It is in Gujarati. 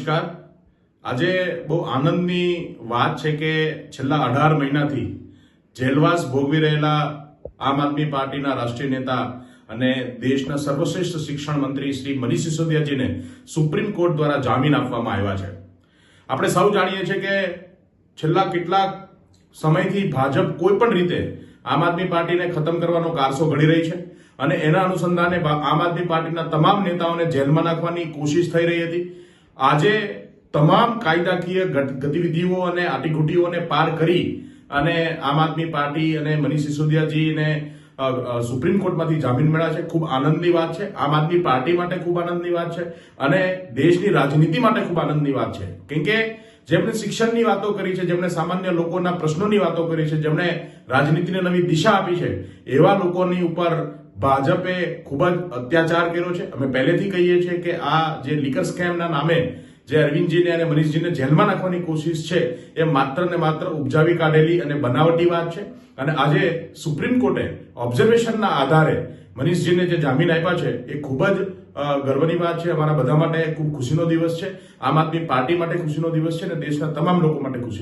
નમસ્કાર। આજે બહુ આનંદની વાત છે કે છેલ્લા 18 મહિનાથી જેલવાસ ભોગવી રહેલા આમ આદમી પાર્ટીના રાષ્ટ્રીય નેતા અને દેશના સર્વશ્રેષ્ઠ શિક્ષણ મંત્રી શ્રી મનીષ સિસોદિયાજીને સુપ્રીમ કોર્ટ દ્વારા જામીન આપવામાં આવ્યા છે। આપણે સૌ જાણીએ છીએ કે છેલ્લા કેટલાક સમયથી ભાજપ કોઈ પણ રીતે આમ આદમી પાર્ટીને ખતમ કરવાનો કારસો ઘડી રહી છે અને એના અનુસંધાને આમ આદમી પાર્ટીના તમામ નેતાઓને જેલમાં નાખવાની કોશિશ થઈ રહી હતી। આજે તમામ કાયદાકીય ગતિવિધિઓ અને આટીઘૂટીઓને પાર કરી અને આમ આદમી પાર્ટી અને મનીષ સિસોદિયાજીને સુપ્રીમ કોર્ટમાંથી જામીન મળ્યા છે। ખૂબ આનંદની વાત છે, આમ આદમી પાર્ટી માટે ખૂબ આનંદની વાત છે અને દેશની રાજનીતિ માટે ખૂબ આનંદની વાત છે। કેમ કે જેમણે શિક્ષણની વાતો કરી છે, જેમણે સામાન્ય લોકોના પ્રશ્નોની વાતો કરી છે, જેમણે રાજનીતિને નવી દિશા આપી છે, એવા લોકોની ઉપર ભાજપે ખૂબ જ અત્યાચાર કર્યો છે। અમે પહેલેથી કહીએ છીએ કે આ જે લીકર સ્કેમના નામે જે અરવિંદજીને અને મનીષજીને જેલમાં નાખવાની કોશિશ છે એ માત્ર ને માત્ર ઉપજાવી કાઢેલી અને બનાવટી વાત છે। અને આજે સુપ્રીમ કોર્ટે ઓબ્ઝર્વેશનના આધારે મનીષજીને જે જામીન આપ્યા છે એ ખૂબ જ ગર્વની વાત છે। અમારા બધા માટે ખૂબ ખુશીનો દિવસ છે, આમ આદમી પાર્ટી માટે ખુશીનો દિવસ છે અને દેશના તમામ લોકો માટે ખુશીનો